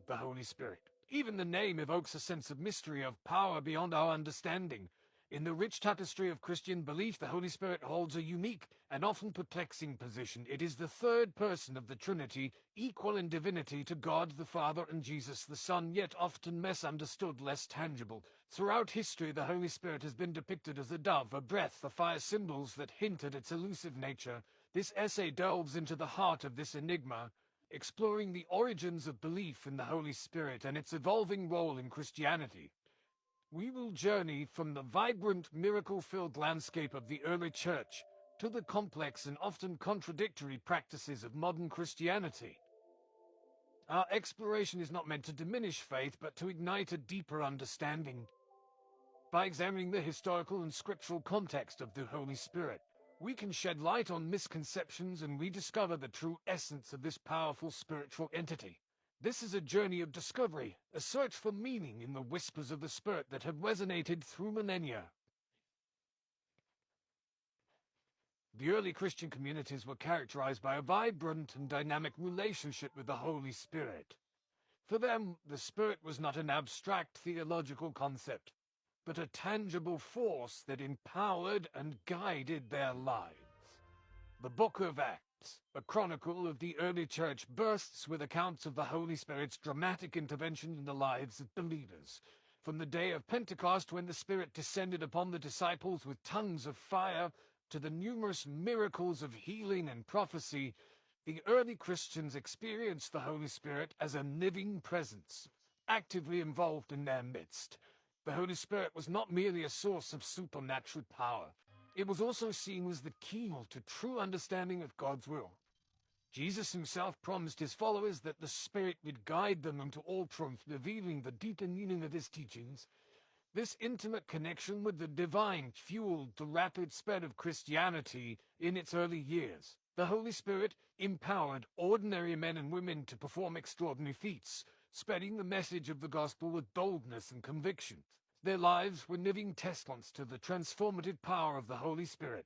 of the Holy Spirit. Even the name evokes a sense of mystery, of power beyond our understanding. In the rich tapestry of Christian belief, the Holy Spirit holds a unique and often perplexing position. It is the third person of the Trinity, equal in divinity to God the Father and Jesus the Son, yet often misunderstood, less tangible. Throughout history, the Holy Spirit has been depicted as a dove, a breath, a fire, symbols that hint at its elusive nature. This essay delves into the heart of this enigma, exploring the origins of belief in the Holy Spirit and its evolving role in Christianity. We will journey from the vibrant, miracle-filled landscape of the early church to the complex and often contradictory practices of modern Christianity. Our exploration is not meant to diminish faith, but to ignite a deeper understanding. By examining the historical and scriptural context of the Holy Spirit, we can shed light on misconceptions and rediscover the true essence of this powerful spiritual entity. This is a journey of discovery, a search for meaning in the whispers of the Spirit that have resonated through millennia. The early Christian communities were characterized by a vibrant and dynamic relationship with the Holy Spirit. For them, the Spirit was not an abstract theological concept, but a tangible force that empowered and guided their lives. The Book of Acts, a chronicle of the early church, bursts with accounts of the Holy Spirit's dramatic intervention in the lives of believers. From the day of Pentecost, when the Spirit descended upon the disciples with tongues of fire, to the numerous miracles of healing and prophecy, the early Christians experienced the Holy Spirit as a living presence, actively involved in their midst. The Holy Spirit was not merely a source of supernatural power. It was also seen as the key to true understanding of God's will. Jesus himself promised his followers that the Spirit would guide them into all truth, revealing the deeper meaning of his teachings. This intimate connection with the divine fueled the rapid spread of Christianity in its early years. The Holy Spirit empowered ordinary men and women to perform extraordinary feats, spreading the message of the gospel with boldness and conviction. Their lives were living testaments to the transformative power of the Holy Spirit.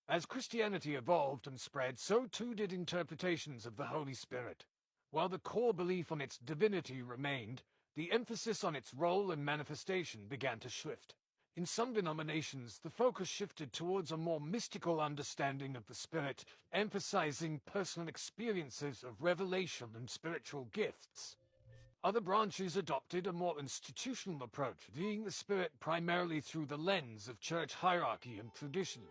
As Christianity evolved and spread, so too did interpretations of the Holy Spirit. While the core belief on its divinity remained, the emphasis on its role and manifestation began to shift. In some denominations, the focus shifted towards a more mystical understanding of the Spirit, emphasizing personal experiences of revelation and spiritual gifts. Other branches adopted a more institutional approach, viewing the Spirit primarily through the lens of church hierarchy and tradition.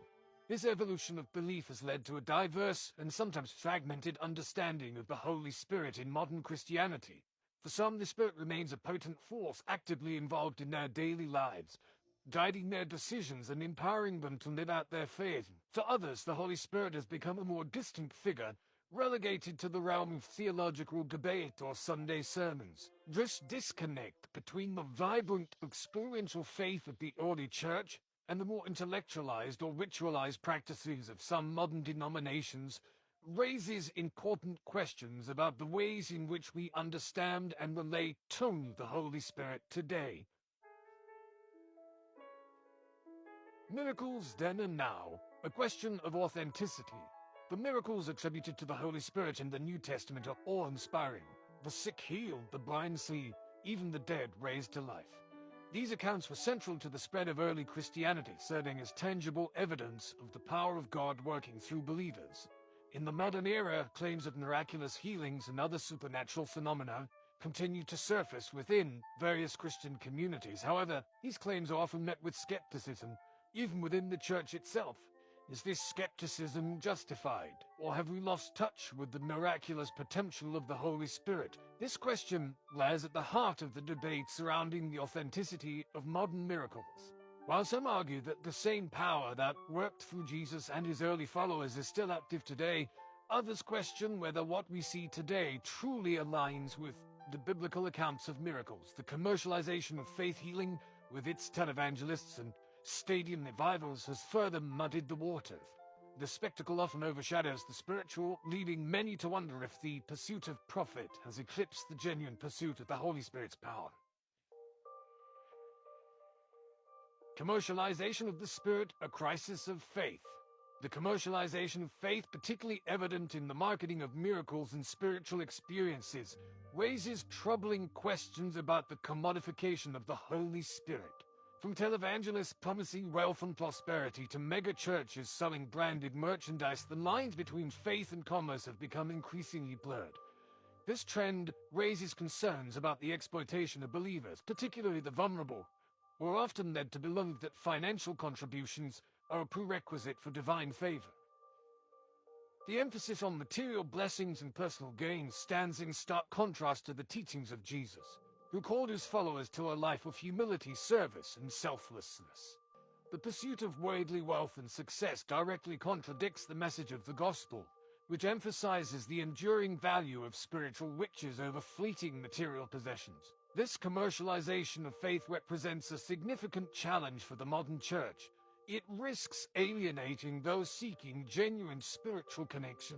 This evolution of belief has led to a diverse and sometimes fragmented understanding of the Holy Spirit in modern Christianity. For some, the Spirit remains a potent force actively involved in their daily lives, guiding their decisions and empowering them to live out their faith. For others, the Holy Spirit has become a more distant figure, relegated to the realm of theological debate or Sunday sermons. This disconnect between the vibrant experiential faith of the early church and the more intellectualized or ritualized practices of some modern denominations raises important questions about the ways in which we understand and relate to the Holy Spirit today. Miracles then and now, a question of authenticity. The miracles attributed to the Holy Spirit in the New Testament are awe-inspiring. The sick healed, the blind see, even the dead raised to life. These accounts were central to the spread of early Christianity, serving as tangible evidence of the power of God working through believers. In the modern era, claims of miraculous healings and other supernatural phenomena continue to surface within various Christian communities. However, these claims are often met with skepticism, even within the church itself. Is this skepticism justified, or have we lost touch with the miraculous potential of the Holy Spirit? This question lies at the heart of the debate surrounding the authenticity of modern miracles. While some argue that the same power that worked through Jesus and his early followers is still active today, others question whether what we see today truly aligns with the biblical accounts of miracles. The commercialization of faith healing, with its televangelists and stadium revivals, has further muddied the waters. The spectacle often overshadows the spiritual, leading many to wonder if the pursuit of profit has eclipsed the genuine pursuit of the Holy Spirit's power. Commercialization of the Spirit, a crisis of faith. The commercialization of faith, particularly evident in the marketing of miracles and spiritual experiences, raises troubling questions about the commodification of the Holy Spirit. From televangelists promising wealth and prosperity to mega churches selling branded merchandise, the lines between faith and commerce have become increasingly blurred. This trend raises concerns about the exploitation of believers, particularly the vulnerable. We're often led to believe that financial contributions are a prerequisite for divine favor. The emphasis on material blessings and personal gains stands in stark contrast to the teachings of Jesus, who called his followers to a life of humility, service, and selflessness. The pursuit of worldly wealth and success directly contradicts the message of the gospel, which emphasizes the enduring value of spiritual riches over fleeting material possessions. This commercialization of faith represents a significant challenge for the modern church. It risks alienating those seeking genuine spiritual connection,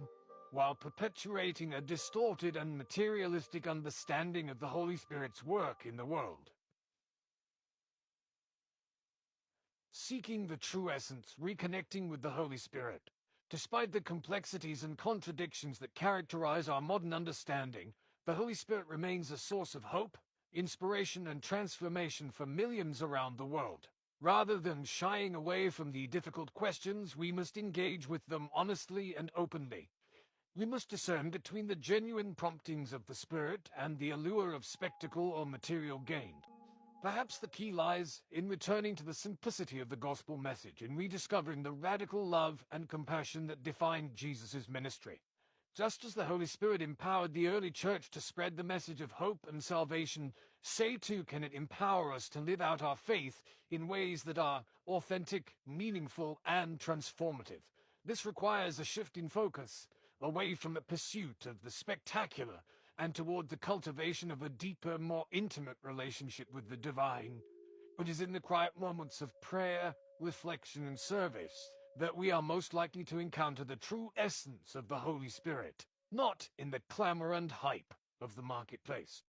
while perpetuating a distorted and materialistic understanding of the Holy Spirit's work in the world. Seeking the true essence, reconnecting with the Holy Spirit. Despite the complexities and contradictions that characterize our modern understanding, the Holy Spirit remains a source of hope, inspiration, and transformation for millions around the world. Rather than shying away from the difficult questions, we must engage with them honestly and openly. We must discern between the genuine promptings of the Spirit and the allure of spectacle or material gain. Perhaps the key lies in returning to the simplicity of the gospel message and rediscovering the radical love and compassion that defined Jesus' ministry. Just as the Holy Spirit empowered the early church to spread the message of hope and salvation, so too can it empower us to live out our faith in ways that are authentic, meaningful, and transformative. This requires a shift in focus, away from the pursuit of the spectacular and toward the cultivation of a deeper, more intimate relationship with the divine. It is in the quiet moments of prayer, reflection, and service that we are most likely to encounter the true essence of the Holy Spirit, not in the clamor and hype of the marketplace.